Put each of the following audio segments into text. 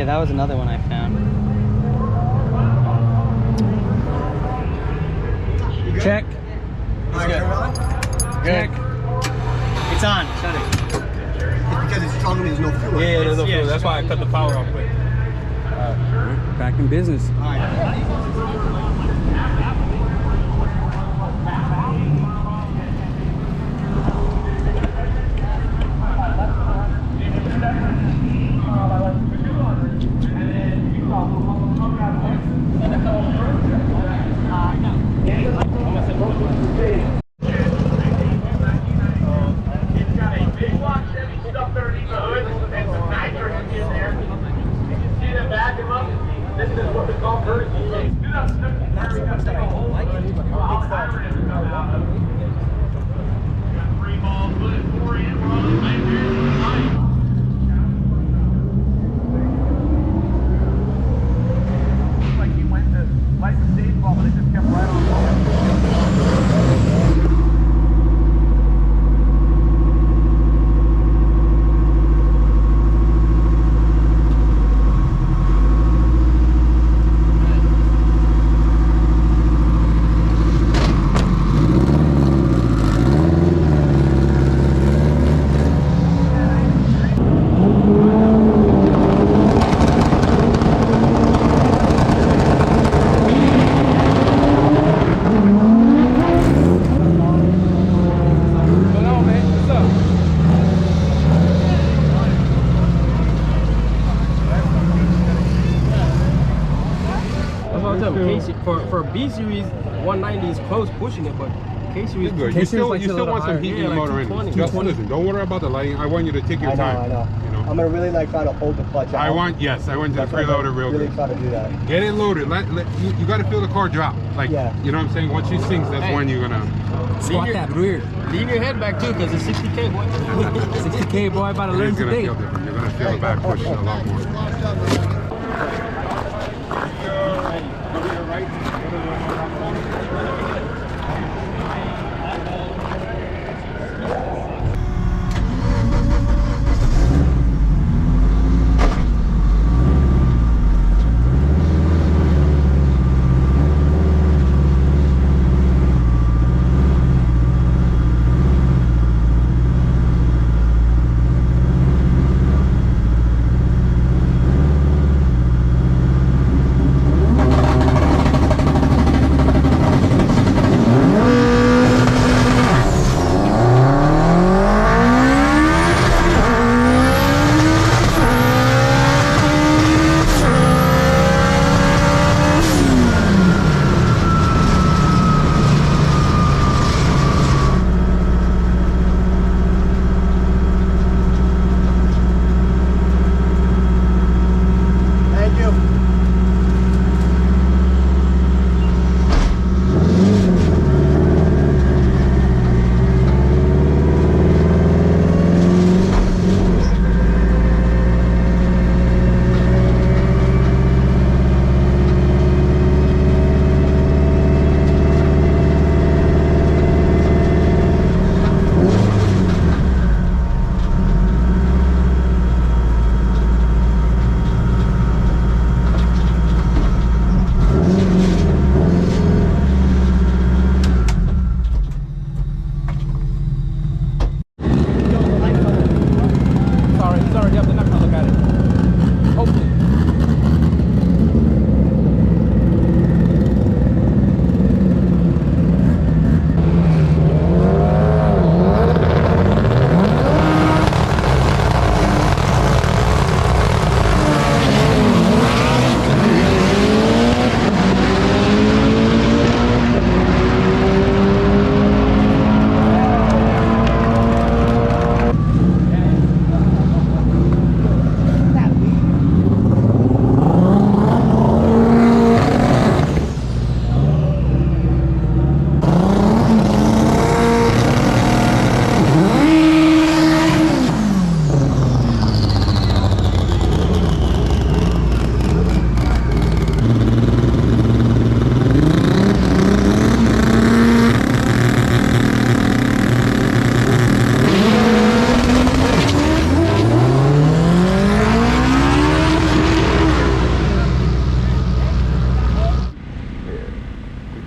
Yeah, that was another one I found. Check. It's good. Check. It's on. Shut it. It's because it's strong and there's no fuel. Yeah, there's no fuel. That's why I cut the power off quick. Back in business. All right. For B series, 190 is close pushing it, but K series, good. You still want some heat in the motor engine. Just listen, don't worry about the lighting. I want you to take your time. I know. You know? I'm gonna really like try to hold the clutch out. I want you to preload it real good. Really try to do that. Get it loaded. You got to feel the car drop. Like, yeah. You know what I'm saying? Once she sinks, that's when you're gonna squat that rear. Lean your head back too, because it's 60K, boy. 60K, boy. About to learn today. You're gonna feel the back push a lot more.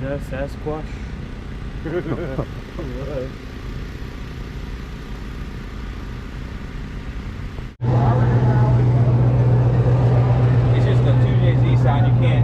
that Sasquatch? It's just the 2JZ side, you can't.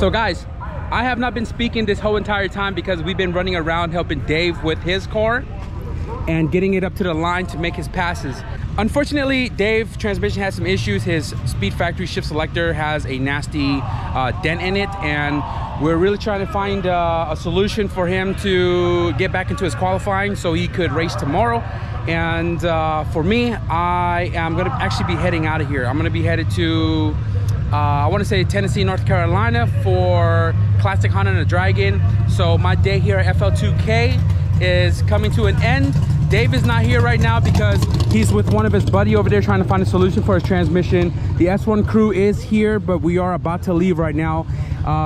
So guys, I have not been speaking this whole entire time because we've been running around helping Dave with his car and getting it up to the line to make his passes. Unfortunately, Dave's transmission has some issues. His Speed Factory shift selector has a nasty dent in it, and we're really trying to find a solution for him to get back into his qualifying so he could race tomorrow. And for me, I am gonna actually be heading out of here. I'm gonna be headed to I want to say Tennessee, North Carolina for Classic Honda and a Dragon. So my day here at FL2K is coming to an end. Dave is not here right now because he's with one of his buddy over there trying to find a solution for his transmission. The S1 crew is here, but we are about to leave right now.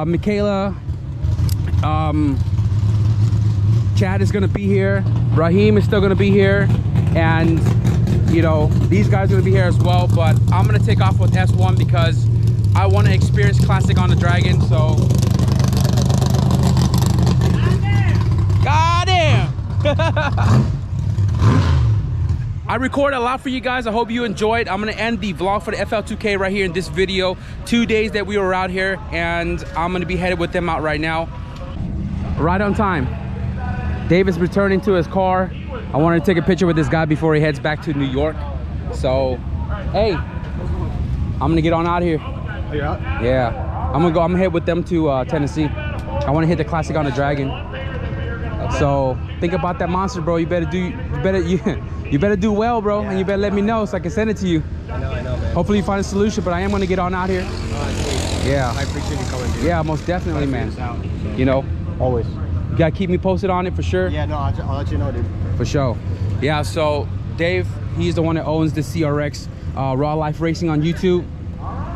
Michaela, Chad is gonna be here. Raheem is still gonna be here. And you know, these guys are gonna be here as well, but I'm gonna take off with S1 because I want to experience Classic on the Dragon. So goddamn. I record a lot for you guys. I hope you enjoyed. I'm gonna end the vlog for the FL2K right here in this video. 2 days that we were out here, and I'm gonna be headed with them out right now. Right on time. Dave is returning to his car. I wanted to take a picture with this guy before he heads back to New York. So, hey, I'm gonna get on out of here. Oh, you're out? Yeah, I'm gonna head with them to Tennessee. I want to hit the Classic on the Dragon. So think about that monster, bro. You better do well, bro, and you better let me know so I can send it to you. I know, man. Hopefully you find a solution, but I am gonna get on out here. Yeah, I appreciate you coming, dude. yeah, most definitely, man. You know, Always. you gotta keep me posted on it for sure. Yeah, no, I'll let you know, dude. For sure. Yeah, so Dave, he's the one that owns the CRX Raw Life Racing on YouTube.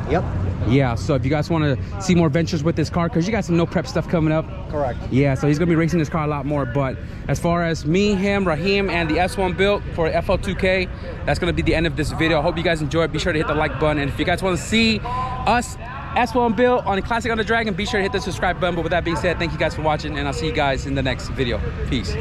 Yep. Yeah, so if you guys want to see more ventures with this car, because you got some no prep stuff coming up. Correct. Yeah, so he's gonna be racing this car a lot more. But as far as me, him, Raheem, and the S1 built for FL2K, that's gonna be the end of this video. I hope you guys enjoyed. Be sure to hit the like button, and if you guys want to see us S1 built on the Classic on the Dragon, be sure to hit the subscribe button. But with that being said, thank you guys for watching, and I'll see you guys in the next video. Peace.